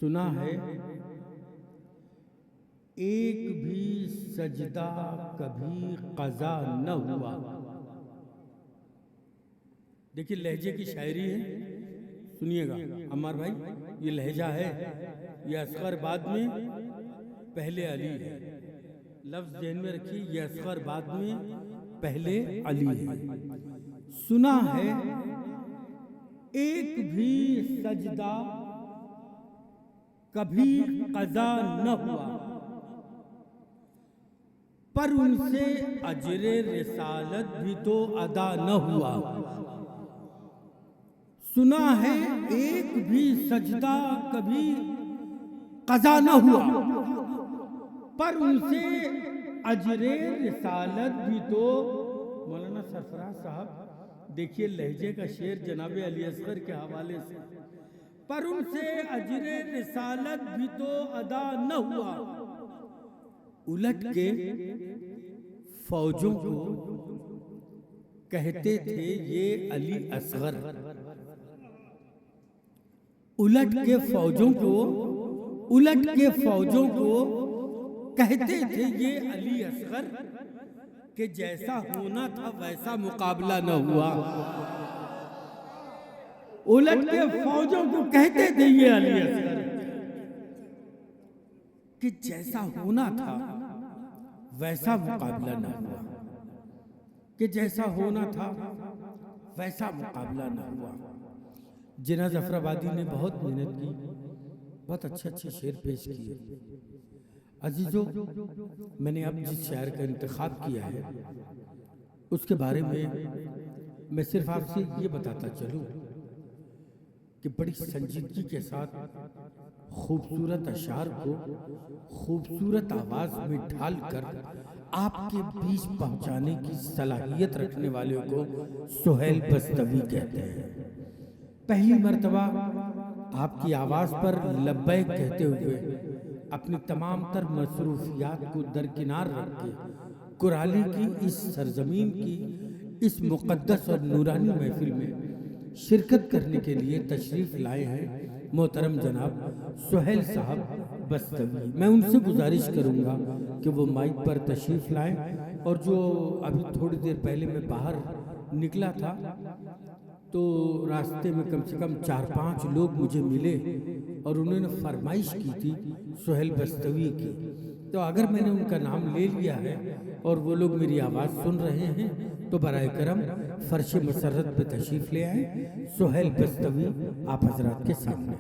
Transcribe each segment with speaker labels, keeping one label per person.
Speaker 1: سنا ہے ایک بھی سجدہ کبھی قضا نہ ہوا. دیکھیے لہجے کی شاعری ہے, سنیے گا عمار بھائی. یہ لہجہ ہے, یہ اصغر بعد میں پہلے علی ہے. لفظ ذہن میں رکھیے, یہ اصغر بعد میں پہلے علی ہے. سنا ہے ایک بھی سجدہ کبھی قضا نہ ہوا, پر ان سے اجر رسالت بھی تو ادا نہ ہوا. سنا ہے ایک بھی سجدہ کبھی قضا نہ ہوا, پر ان سے اجر رسالت بھی تو. مولانا سرفراز صاحب دیکھیے لہجے کا شعر جناب علی اصغر کے حوالے سے, پر ان سے اجر رسالت بھی تو ادا نہ ہوا. الٹ کے فوجوں کو کہتے تھے یہ علی اصغر. الٹ کے فوجوں کو کہتے تھے یہ علی اصغر, کہ جیسا ہونا تھا ویسا مقابلہ نہ ہوا. الٹ کے فوجوں کو کہتے تھے یہ علی اصغر, کہ جیسا ہونا تھا ویسا مقابلہ نہ ہوا. کہ جیسا ہونا تھا ویسا مقابلہ نہ ہوا. جناح ظفر آبادی نے بہت محنت کی, بہت اچھے شعر پیش کیے. عزیزو, میں نے اب جس شاعر کا انتخاب کیا ہے اس کے بارے میں صرف آپ سے یہ بتاتا چلوں کہ بڑی سنجیدگی کے ساتھ خوبصورت اشعار کو خوبصورت آواز میں ڈھال کر آپ کے بیچ پہنچانے کی صلاحیت رکھنے والے کو سہیل بستوی کہتے ہیں. پہلی مرتبہ آپ کی آواز پر لبیک کہتے ہوئے اپنی تمام تر مصروفیات کو درکنار رکھ کے کرالی کی اس سرزمین کی اس مقدس اور نورانی محفل میں شرکت کرنے کے لیے تشریف لائے ہیں محترم جناب سہیل صاحب بستوی. میں ان سے گزارش کروں گا کہ وہ مائک پر تشریف لائیں. اور جو ابھی تھوڑی دیر پہلے میں باہر نکلا تھا تو راستے میں کم سے کم 4-5 لوگ مجھے ملے اور انہوں نے فرمائش کی تھی سہیل بستوی کی. تو اگر میں نے ان کا نام لے لیا ہے اور وہ لوگ میری آواز سن رہے ہیں تو برائے کرم فرش مسرت پہ تشریف لے آئیں. سہیل بستوی آپ حضرات کے سامنے.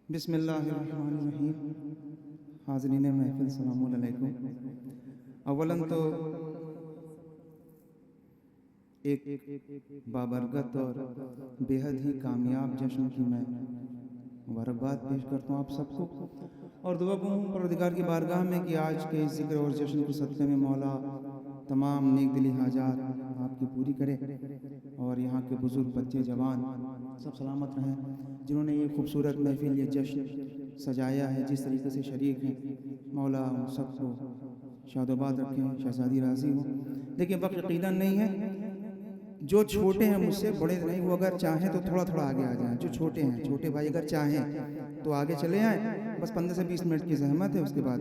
Speaker 2: بسم اللہ الرحمن الرحیم. حاضرین محفل سلام علیکم. اولاً تو ایک بابرکت اور بے حد ہی کامیاب جشن کی میں مبارکباد پیش کرتا ہوں آپ سب کو, اور دعا کروں پروردگار کی بارگاہ میں کہ آج کے اس ذکر اور جشن کے صدقے میں مولا تمام نیک دلی حاجات آپ کی پوری کرے, اور یہاں کے بزرگ بچے جوان سب سلامت رہیں جنہوں نے یہ خوبصورت محفل یہ جشن سجایا ہے. جس طریقے سے شریک ہیں مولا ان سب کو شاد و آباد رکھیں, شہزادی راضی ہوں. دیکھیں وقت یقیناً نہیں ہے, جو چھوٹے ہیں مجھ سے بڑے نہیں, وہ اگر چاہیں تو تھوڑا تھوڑا آگے آ جائیں. جو چھوٹے ہیں, چھوٹے بھائی اگر چاہیں تو آگے چلے آئیں. بس 15 سے 20 منٹ کی زحمت ہے, اس کے بعد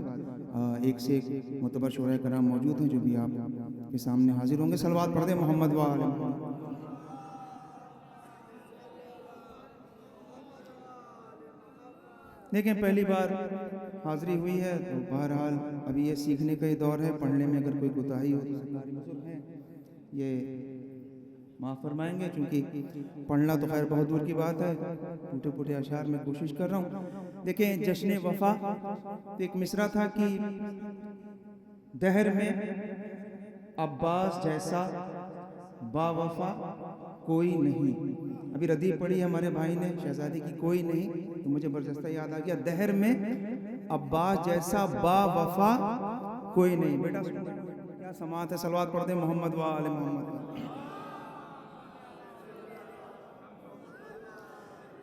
Speaker 2: ایک سے ایک معتبر شعراء کرام موجود ہیں جو بھی آپ کے سامنے حاضر ہوں گے. صلوات پڑھ دیں محمد و آل محمد. دیکھیں پہلی بار حاضری ہوئی ہے تو بہرحال ابھی یہ سیکھنے کا ہی دور ہے. پڑھنے میں اگر کوئی کوتاہی ہو تو سرکاری بزرگ ہیں یہ معاف فرمائیں گے, کیونکہ پڑھنا تو خیر بہت دور کی بات ہے, ٹوٹے پھوٹے اشعار میں کوشش کر رہا ہوں. دیکھیں جشن وفا ایک مصرع تھا کہ دہر میں عباس جیسا با وفا کوئی نہیں. ابھی ردیف پڑھی ہمارے بھائی نے شہزادی کی کوئی نہیں, تو مجھے برجستہ یاد آ گیا دہر میں عباس جیسا با وفا کوئی نہیں. بیٹا کیا سماعت ہے, صلوات پڑھ دیں محمد و آل محمد.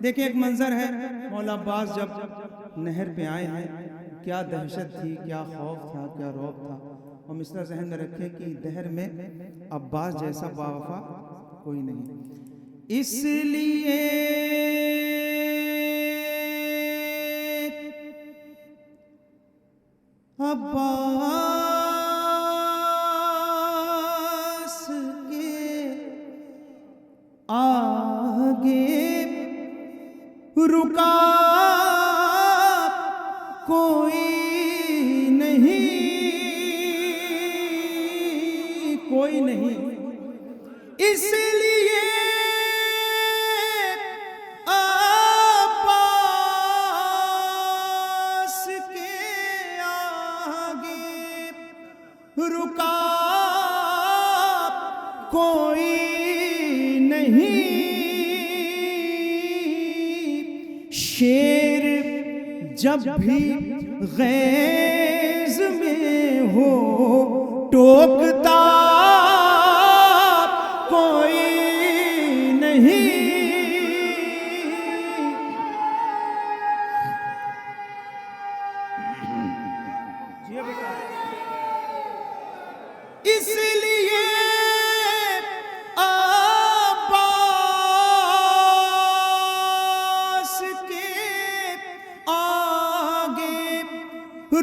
Speaker 2: دیکھیں ایک منظر ہے، مولا عباس جب نہر پہ آئے ہیں، کیا دہشت تھی، کیا خوف تھا، کیا رعب تھا. اور مصرع ذہن میں رکھے کہ دہر میں عباس جیسا باوفا کوئی نہیں. اس لیے عباس کے آگے رکا کوئی نہیں، کوئی نہیں. اس لیے عباس کے آگے رکا کوئی نہیں. شیر جب بھی غیظ میں ہو ٹوکتا کوئی نہیں. اس لیے عباس کے آگے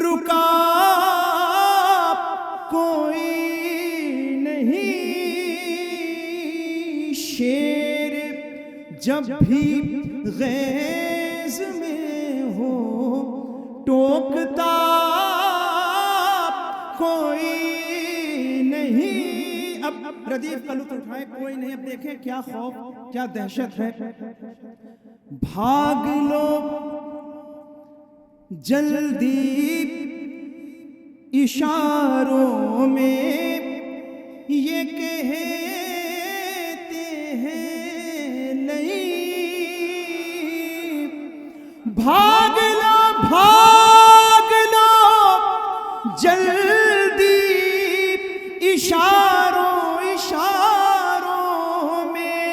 Speaker 2: رکا کوئی نہیں. شیر جب بھی غیظ میں ہو ٹوکتا کوئی نہیں. اب ردیف کا لطف اٹھائے کوئی نہیں. اب دیکھیں کیا خوف، کیا دہشت ہے. بھاگ لو جلدی اشاروں میں یہ کہتے ہیں نہیں. بھاگ لو جلدی اشاروں میں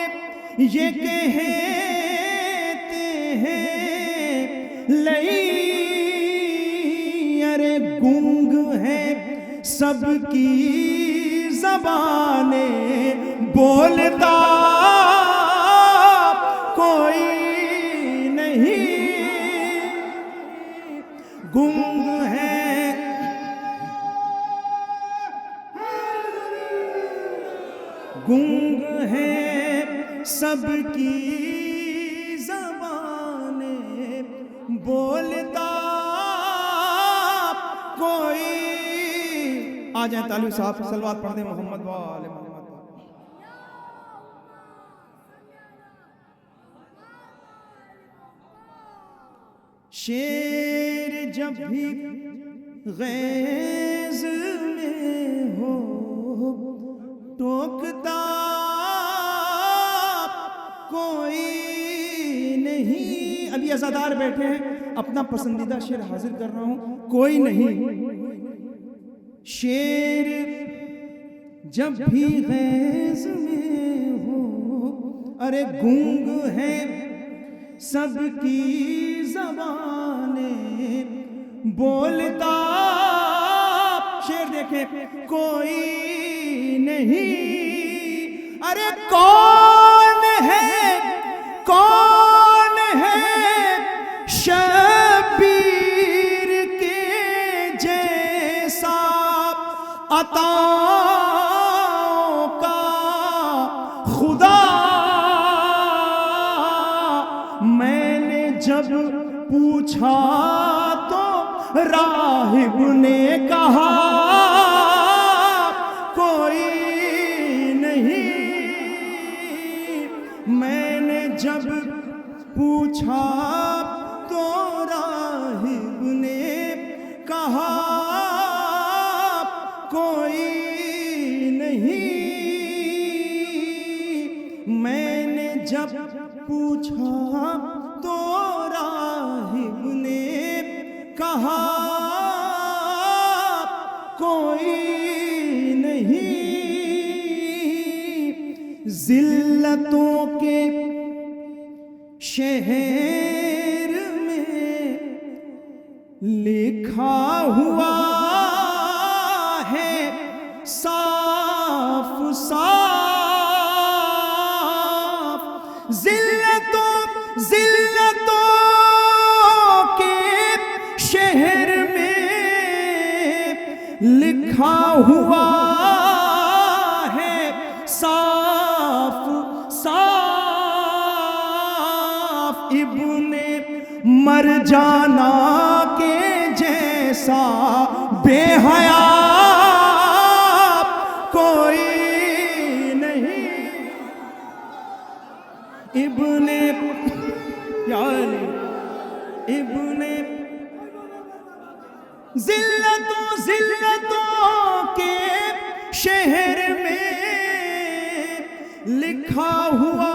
Speaker 2: یہ کہتے ہیں نہیں. ارے گنگ ہے سب کی زبانیں، بولتا کوئی نہیں. گنگ ہے سب کی زبانیں، بولتا کوئی. آ جائیں طالب صاحب صلوات پڑھ دیں محمد وآل محمد. شیر جب بھی غیظ میں ہو ٹوکتا کوئی نہیں. ابھی عزادار بیٹھے ہیں، اپنا پسندیدہ شعر حاضر کر رہا ہوں. کوئی نہیں. شیر جب بھی غیظ میں ہو، ارے گنگ ہے سب کی زبانیں، بولتا شعر دیکھیں کوئی نہیں. ارے کون ہے شبیر کے جیسا عطاؤں کا خدا. میں نے جب پوچھا تو راہب نے کہا کوئی نہیں. میں نے جب پوچھا تو راہب نے کہا کوئی نہیں. میں نے جب پوچھا تو راہب نے کہا کوئی نہیں. ذلتوں کے شہر میں لکھا ہوا ہے صاف صاف، ذلتوں کے شہر میں لکھا ہوا ہے صاف صاف، ابن مرجانہ کے جیسا بے حیا کوئی نہیں، ابن ذلتوں کے شہر میں لکھا ہوا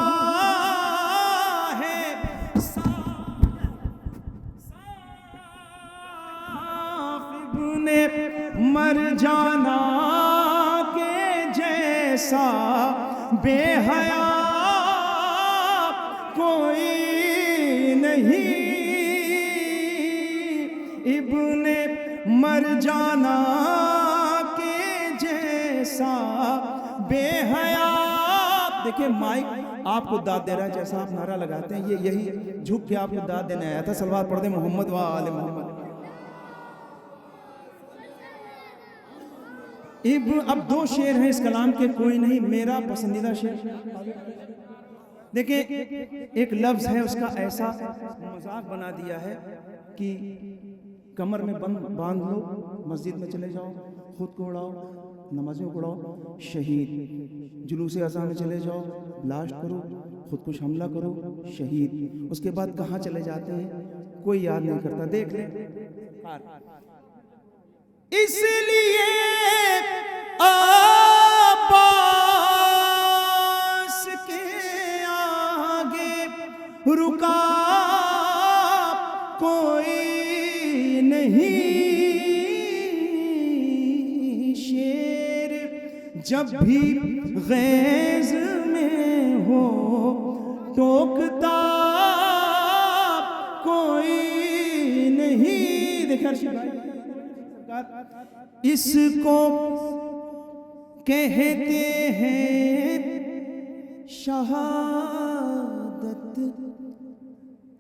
Speaker 2: ہے صاف، ابن مرجانہ کے جیسا بے حیا کوئی نہیں، ابن مرجانہ کے جیسا بے حیا۔ دیکھیں مائک آپ کو داد دے رہا ہے، جیسا آپ نعرہ لگاتے ہیں یہی جھک کے آپ کو داد دینے آیا تھا۔ صلوات پڑھ دیں محمد و آل محمد۔ اب دو شعر ہیں اس کلام کے، کوئی نہیں میرا پسندیدہ شعر۔ دیکھیں ایک لفظ ہے اس کا ایسا مذاق بنا دیا ہے کہ کمر میں باندھ لو، مسجد میں چلے جاؤ، خود کو اڑاؤ، نمازیوں کو اڑاؤ، شہید، جلوس اذان میں چلے جاؤ، بلاسٹ کرو، خودکش حملہ کرو، شہید۔ اس کے بعد کہاں چلے جاتے ہیں کوئی یاد نہیں کرتا۔ دیکھ لیں، اس لیے عباس کے آگے رکا کوئی نہیں، شیر جب بھی غیظ میں ہو ٹوکتا کوئی نہیں۔ دیکھیں اس کو کہتے ہیں شہادت،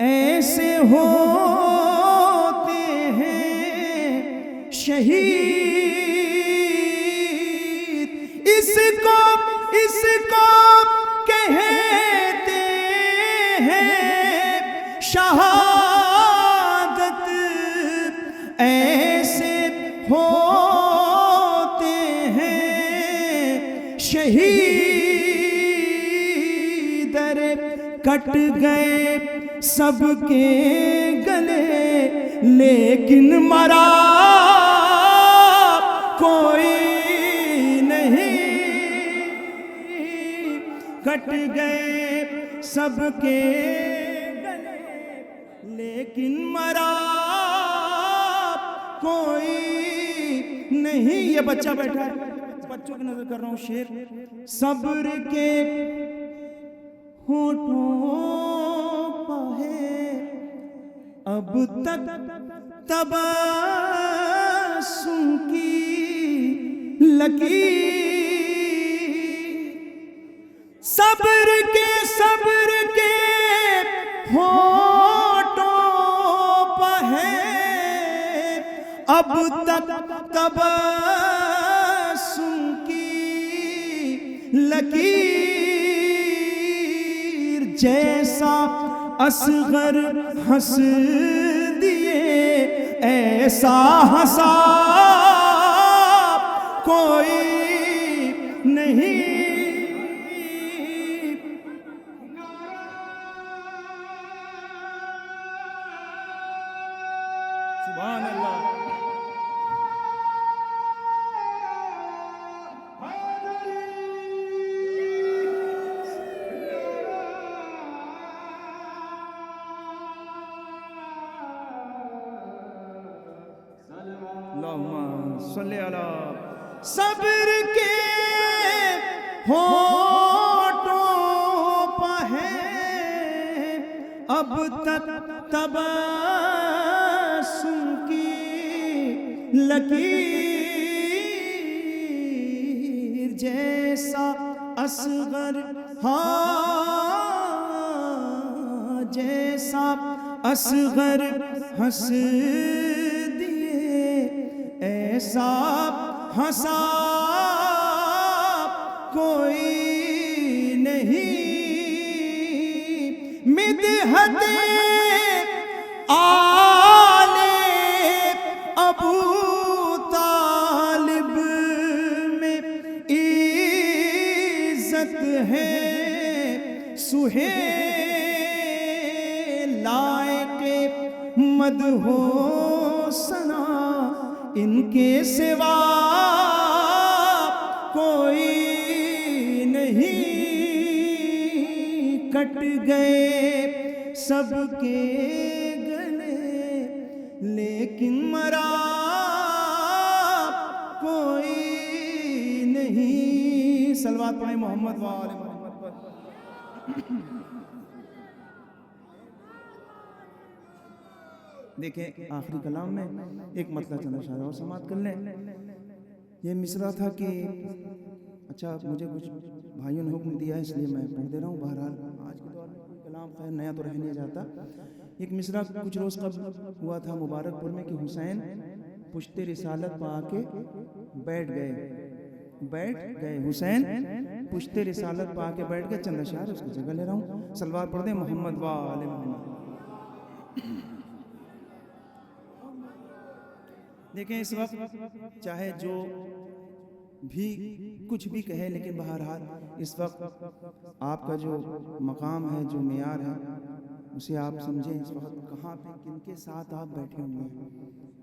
Speaker 2: ایسے ہوتے ہیں شہید، اس کو کہتے ہیں شہادت، ایسے ہوتے ہیں شہید۔ ارے کٹ گئے سب کے گلے لیکن مرا کوئی نہیں، کٹ گئے سب کے گلے لیکن مرا کوئی نہیں۔ یہ بچہ بیٹھا ہے، بچوں کی نظر کر رہا ہوں شعر۔ صبر کے ہونٹوں پہ ہے اب تک تبسم کی لکیر، صبر کے ہونٹوں پہ ہے اب تک تبسم کی لکیر، جیسا اصغر ہنس دیے ایسا ہنسا کوئی نہیں۔ سبحان اللہ۔ اللہم صلی علی۔ صبر کے ہونٹوں پہ ہے اب تک تبسم کی لکیر جیسا اصغر، ہاں جیسا اصغر ہنس دیے ایسا ہنسا کوئی نہیں، مدحت آل ابو طالب میں عزت ہے، سہیل لائق مدح و ثنا ان کے سوا کوئی نہیں، کٹ گئے سب کے گلے لیکن مرا کوئی نہیں۔ صلوات پڑھیں محمد و آل محمد پر۔ دیکھیں آخری کلام میں ایک مطلب چند اشعار اور سماعت کر لیں۔ یہ مصرع تھا کہ اچھا مجھے کچھ بھائیوں نے حکم دیا ہے اس لیے میں پڑھ دے رہا ہوں۔ بہرحال آج کے دور میں کوئی کلام خیر نیا تو رہ نہیں جاتا۔ ایک مصرع کچھ روز قبل ہوا تھا مبارک پور میں کہ حسین پشت رسالت پا کے بیٹھ گئے حسین پشت رسالت پا کے بیٹھ گئے۔ چند اشعار اس کی جگہ لے رہا ہوں، صلوات پڑھ دیں محمد و آل محمد۔ دیکھیں اس وقت چاہے جو بھی کچھ بھی کہے لیکن بہرحال اس وقت آپ کا جو مقام ہے، جو معیار ہے، اسے آپ سمجھیں اس وقت کہاں پہ کن کے ساتھ آپ بیٹھے ہوئے ہیں۔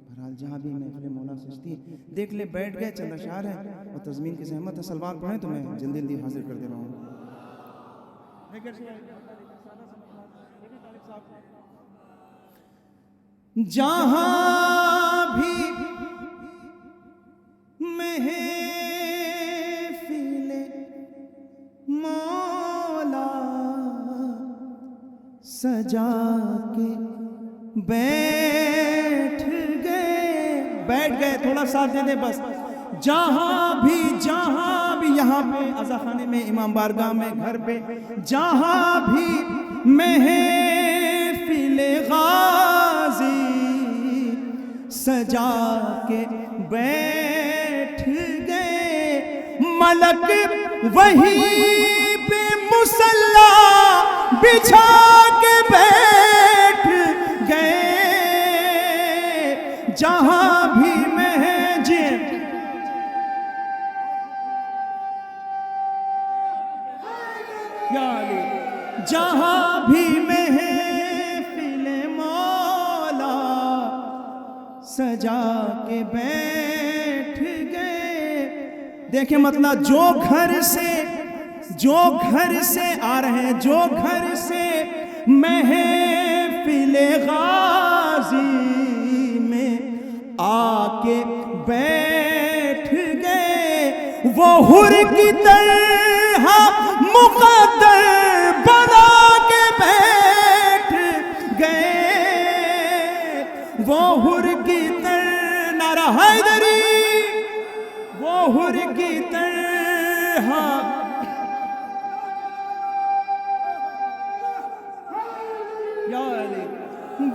Speaker 2: بہرحال جہاں بھی محفل مولا سجتی ہے دیکھ لے، بیٹھ گئے، چند اشعار ہیں اور تضمین کی زحمت ہے، صلوات پڑھیں تو میں جلدی جلدی حاضر کر دے رہا ہوں۔ جہاں بھی محفل مولا سجا کے بیٹھ گئے، تھوڑا ساتھ دے دیں بس۔ جہاں بھی یہاں پہ عزا خانے میں، امام بارگاہ میں، گھر پہ، جہاں بھی محفل غازی سجا کے بیٹھ گئے، ملک وہیں پہ مصلا بچھا کے بیٹھ گئے، جہاں بھی محفل مولا سجا کے بیٹھ گئے۔ دیکھیں مطلب جو گھر سے آ رہے ہیں، جو گھر سے محفل غازی میں آ کے بیٹھ گئے، وہ حر کی طرح مقدر بنا کے بیٹھ گئے، وہ حر کی طرح، نعرہ حیدری، وہ حر کی طرح،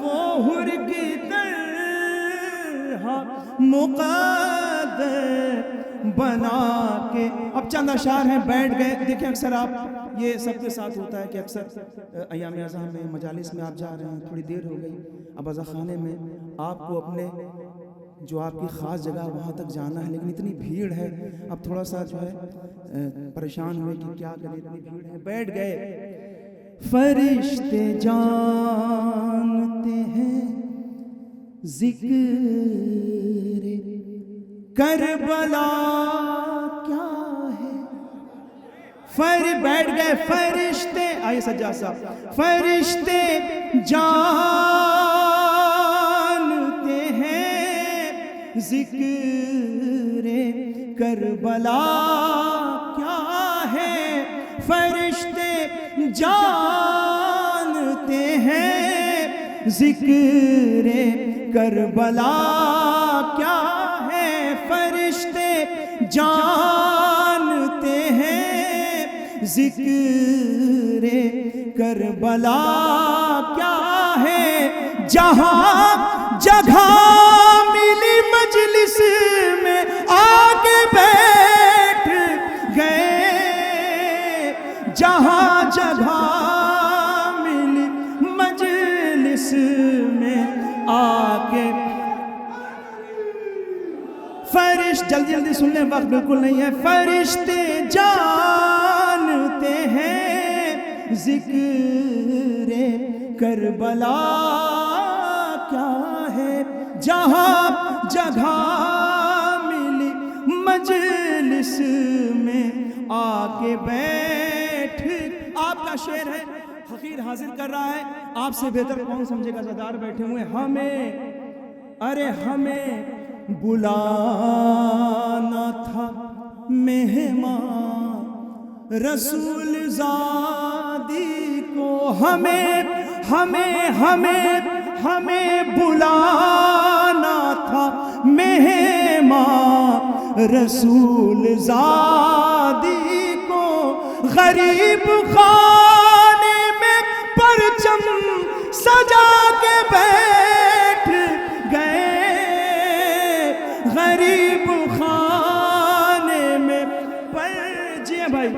Speaker 2: وہ حر کی طرح مقدر بنا کے۔ اب چند اشعار ہیں، بیٹھ گئے۔ دیکھیں اکثر آپ، یہ سب کے ساتھ ہوتا ہے کہ اکثر ایام اعظم میں، مجالس میں آپ جا رہے ہیں، تھوڑی دیر ہو گئی، اب عزا خانے میں آپ کو اپنے جو آپ کی خاص جگہ وہاں تک جانا ہے، لیکن اتنی بھیڑ ہے، اب تھوڑا سا جو ہے پریشان ہوئے کہ کیا کریں، اتنی بھیڑ ہے، بیٹھ گئے۔ فرشتے جانتے ہیں ذکر کربلا کیا ہے، بیٹھ گئے فرشتے، آئیے سجاد صاحب، فرشتے جانتے ہیں ذکر کربلا کیا ہے، فرشتے جانتے ہیں ذکر کربلا کیا ہے فرشتے جانتے ہیں، ذکر کربلا کیا ہے، جہاں جگہ ملی مجلس میں آگے بیٹھ گئے، جہاں جگہ ملی مجلس میں آگے، جلدی جلدی سن لیں، وقت بالکل نہیں ہے، فرشتے جانتے ہیں ذکر کربلا کیا ہے، جہاں جگہ ملی مجلس میں آ کے بیٹھ، آپ کا شعر ہے، فقیر حاضر کر رہا ہے، آپ سے بہتر کون سمجھے گا، زدار بیٹھے ہوئے، ہمیں بلانا تھا مہمان رسول زادی کو، ہمیں بلانا تھا مہمان رسول زادی کو، غریب خانے میں پرچم سجا کے بیٹھ گئے، غریب خانے میں جی بھائی،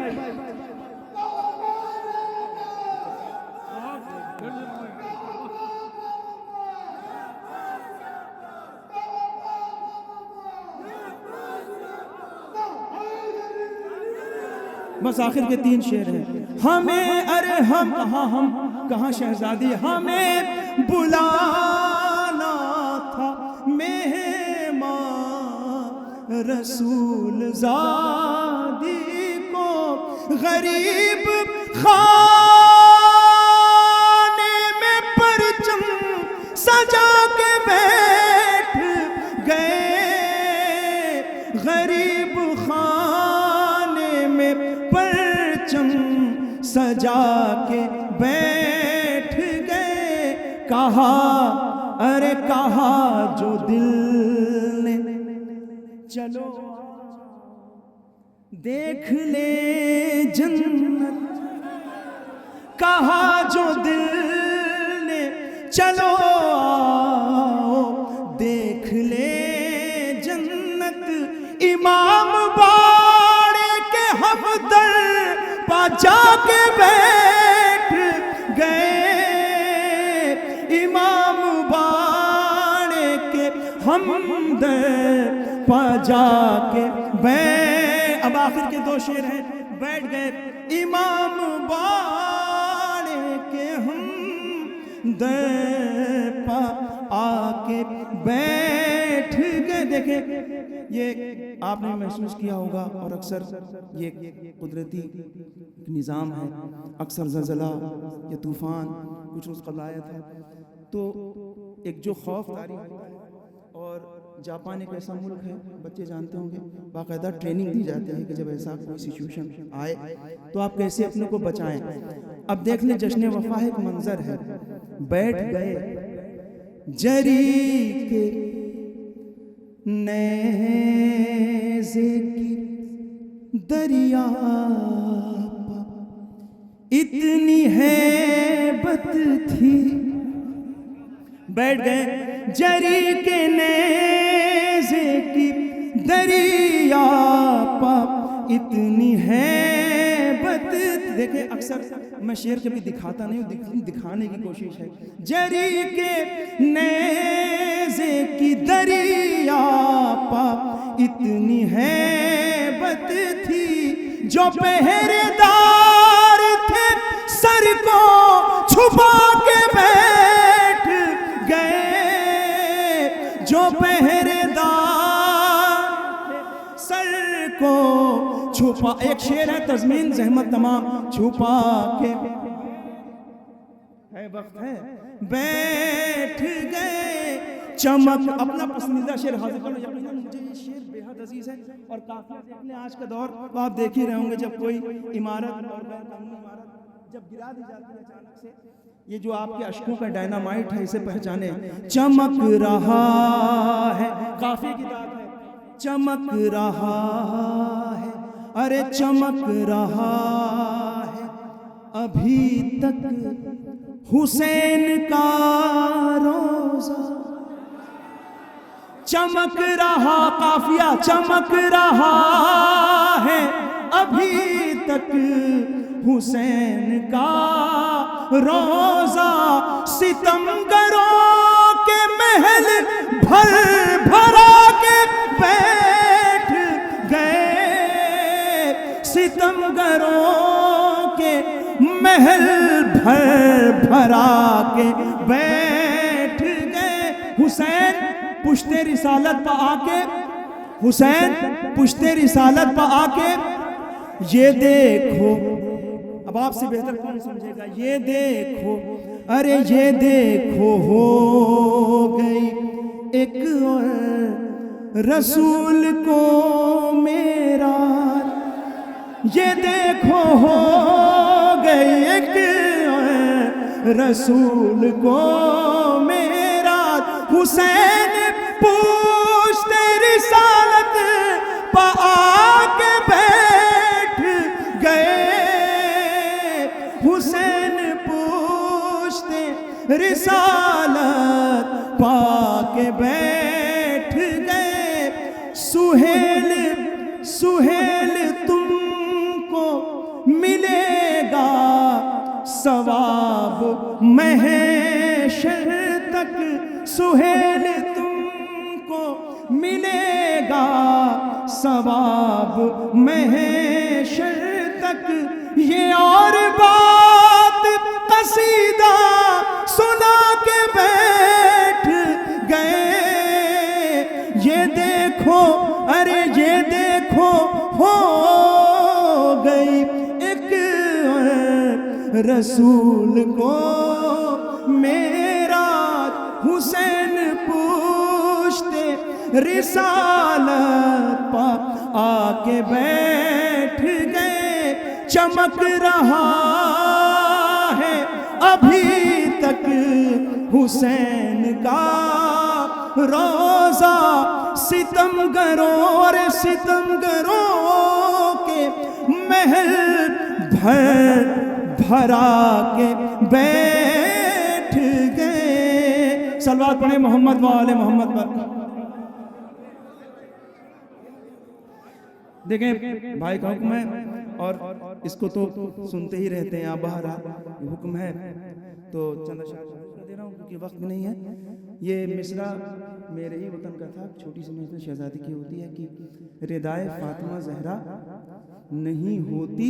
Speaker 2: بس آخر کے 3 شعر ہیں، ہم کہاں شہزادی، ہمیں بلانا تھا مہمان رسول زادی کو، غریب خانے میں پرچم سجا کے بیٹھ گئے، غریب خانے میں پرچم سجا کے بیٹھ گئے، کہا جو دل نے چلو دیکھ لے جنت، کہا جو دل نے چلو دیکھ لے جنت، امام باڑے کے حفدر پا جا کے بیٹھ گئے، امام باڑے کے ہمدر پا جا کے اب آخر کے 2 شعر ہیں، بیٹھ گئے، امام باڑے کے ہمدر پا آ کے بیٹھ گئے۔ دیکھیں یہ آپ نے محسوس کیا ہوگا، اور اکثر یہ قدرتی نظام ہے، اکثر زلزلہ یا طوفان کچھ روز قبل آیا تھا تو ایک جو خوف طاری ہوتا ہے، اور جاپان ایک ایسا ملک ہے، بچے جانتے ہوں گے، باقاعدہ ٹریننگ دی جاتی ہے کہ جب ایسا کوئی سچویشن آئے تو آپ کیسے اپنے کو بچائیں۔ اب دیکھ لیں جشن وفا ایک منظر ہے، بیٹھ گئے جری کے نیزے کی دریا پر اتنی ہیبت تھی، بیٹھ گئے جری کے نیزے کی دریا پر اتنی ہیبت، دیکھیں اکثر میں شعر کبھی دکھاتا نہیں ہوں، دکھانے کی کوشش ہے، جری کے نیزے کی دریا پر اتنی ہیبت تھی، جو پہرے دار تھے سر کو چھپا کے بیٹھ گئے، جو پہرے دار سر کو چھپا، ایک شعر ہے تضمین زحمت تمام، چھپا کے ہے وقت ہے بیٹھ گئے، چمک، اپنا پسندیدہ شعر حاضر کرو، یقیناً مجھے یہ شعر بے حد عزیز ہے، اور کافی دیکھنے آج کا دور تو آپ دیکھ ہی رہے ہوں گے، جب کوئی عمارت اور غیر قانونی عمارت جب گرا دی جاتی ہے اچانک سے، یہ جو آپ کے اشکوں کا ڈائنامائٹ ہے، اسے پہچانے، چمک رہا ہے، قافیے کی داد ہے، چمک رہا ہے، ارے چمک رہا ہے ابھی تک حسین کا روزہ، چمک رہا، قافیہ چمک رہا ہے ابھی تک حسین کا روزہ، ستمگروں کے محل بھر بھرا کے بیٹھ گئے، ستمگروں کے محل بھر بھرا کے بیٹھ گئے، حسین پشتے رسالت پہ آ کے، حسین پشتے رسالت پہ آ کے، یہ دیکھو، اب آپ سے بہتر کون سمجھے گا، یہ دیکھو، ارے یہ دیکھو ہو گئی ایک اور رسول کو میرا، یہ دیکھو ہو گئی ایک اور رسول کو میرا، حسین پوچھتے رسالت پا آ کے بیٹھ گئے، حسین پوچھتے رسالت پا کے بیٹھ گئے، سہیل سہیل تم کو ملے گا ثواب محشر تک، سہیل تم کو ملے گا ثواب محشر تک، یہ اور بات قصیدہ سنا کے بیٹھ گئے، یہ دیکھو، ارے یہ دیکھو ہو گئی ایک رسول کو میرا، حسین پوچھتے رسالت پا آ کے بیٹھ گئے، چمک رہا ہے ابھی تک حسین کا روزہ، ستمگروں اور ستمگروں کے محل بھر بھرا کے بیٹھ گئے، صلوات پڑھیں محمد و آل محمد پر۔ دیکھیں بھائی کا حکم ہے اور اس کو تو سنتے ہی رہتے ہیں، بہرحال یہ حکم ہے تو چند اشعار دے رہا ہوں کیونکہ وقت نہیں ہے۔ یہ مصرع میرے ہی وطن کا تھا، چھوٹی سی محفل شہزادی کی ہوتی ہے کہ ردائے فاطمہ زہرا نہیں ہوتی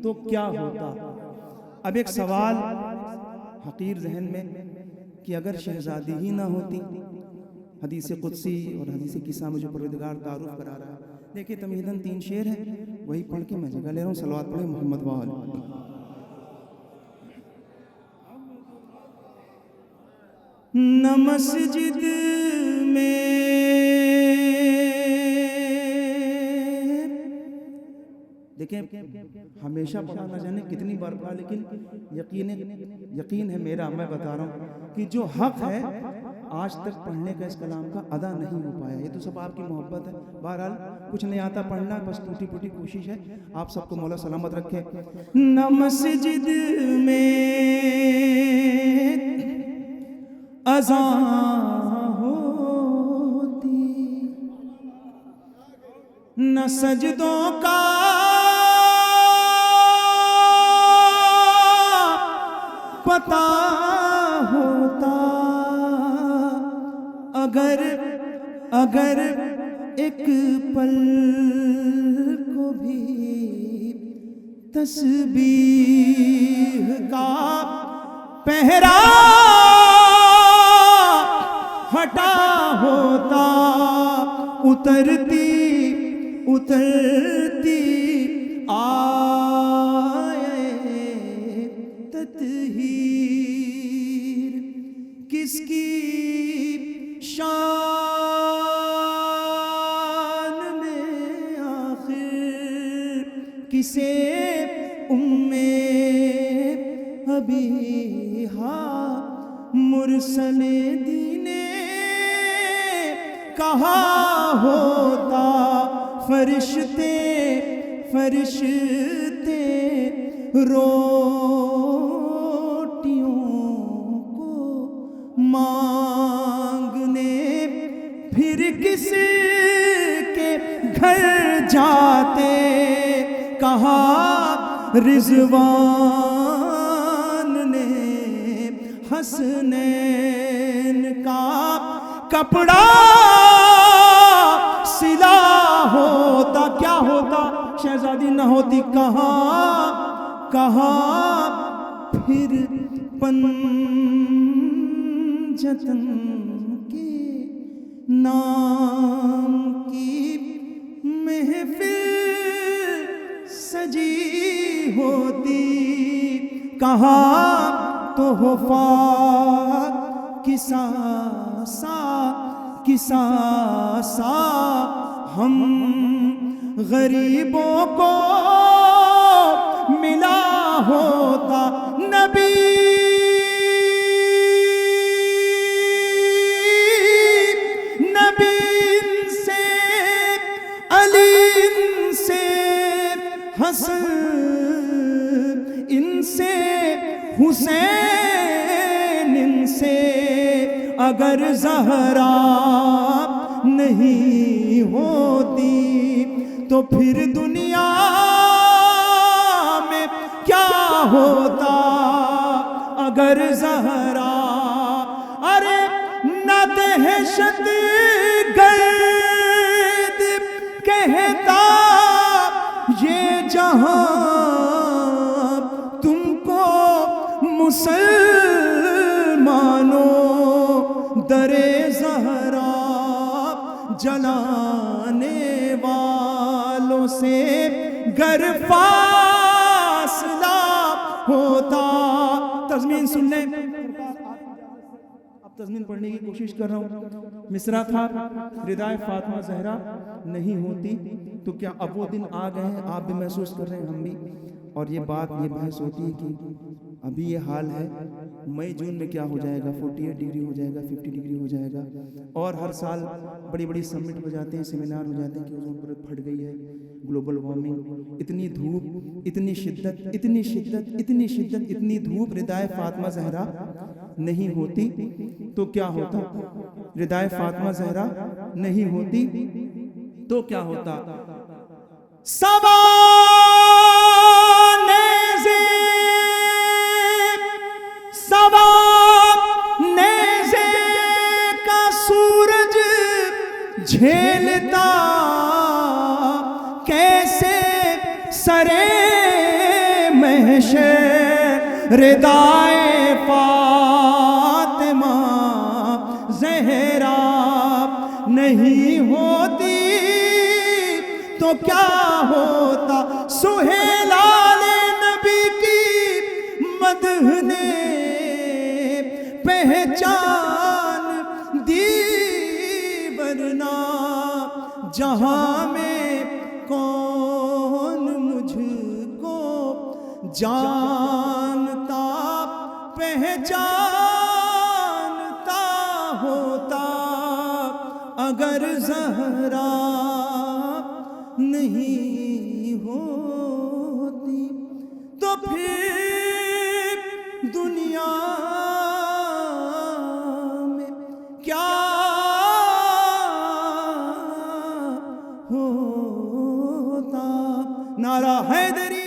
Speaker 2: تو کیا ہوتا۔ اب ایک سوال حقیر ذہن میں کہ اگر شہزادی ہی نہ ہوتی، حدیث قدسی اور حدیث قصہ میں جو پروردگار تعارف کرا رہا ہے، دیکھیں تمہیداً 3 شعر ہیں، وہی پڑھ کے میں جگہ لے رہا ہوں، صلوات پڑھیں محمد و آل۔ نہ مسجد میں دیکھیں ہمیشہ پڑھا نہ جانے کتنی بار پڑھا، لیکن یقین ہے میرا، میں بتا رہا ہوں کہ جو حق ہے آج تک پڑھنے کا اس کلام کا ادا نہیں ہو پایا، یہ تو سب آپ کی محبت ہے۔ بہرحال کچھ نہیں آتا پڑھنا، بس ٹوٹی پھوٹی کوشش ہے، آپ سب کو مولا سلامت رکھے۔ نہ مسجد میں اذان ہوتی، نہ سجدوں کا پتہ ہوتا، اگر ایک پل کو بھی تسبیح کا پہرا ہٹا ہوتا، اترتی آئے تطہیر کس کی شان میں آخر، کسے ہاں مرسل دینے کہا ہوتا فرشتے فرشتے روٹیوں کو مانگنے پھر کس کے گھر جاتے کہا رضوان نے حسنین کا کپڑا سلا ہوتا کیا ہوتا شہزادی نہ ہوتی کہاں پھر پنجتن کے نام کی محفل سجی ہوتی کہاں تحفہ کسا سا ہم غریبوں کو ملا ہوتا نبی سے علی سے حسن ان سے حسین ان سے اگر زہرا نہیں ہوتی تو پھر دنیا میں کیا ہوتا اگر زہرا ارے نہ دہشت گرد کہتا یہ جہاں تم کو مسلمانوں در زہرا جلانے والوں سے گر فاصلہ ہوتا تضمین سن لیں اب تضمین پڑھنے کی کوشش کر رہا ہوں مصرع تھا ردائے فاطمہ زہرا نہیں ہوتی تو کیا اب وہ دن آ گئے ہیں آپ بھی محسوس کر رہے ہیں ہم بھی اور یہ بات یہ بحث ہوتی ہے کہ ابھی یہ حال ہے مئی جون میں کیا ہو جائے گا 48 ڈگری ہو جائے گا 50 ڈگری ہو جائے گا اور ہر سال بڑی بڑی سمٹ ہو جاتے ہیں سیمینار ہو جاتے ہیں کہ اوزون پرت پھٹ گئی ہے گلوبل وارمنگ اتنی دھوپ اتنی شدت اتنی دھوپ ردائے فاطمہ زہرا نہیں ہوتی تو کیا ہوتا ردائے فاطمہ زہرا نہیں ہوتی تو کیا ہوتا سوا نیزے کا سورج جھیلتا کیسے سرے محشر ردائے فاطمہ زہرا نہیں ہوتی تو کیا ہوتا سہیلال نبی کی مدح نے پہچان دی ورنہ جہاں میں کون مجھ کو جانتا پہچانتا ہوتا اگر زہرا نہیں ہوتی تو پھر دنیا میں کیا ہوتا نعرہ حیدری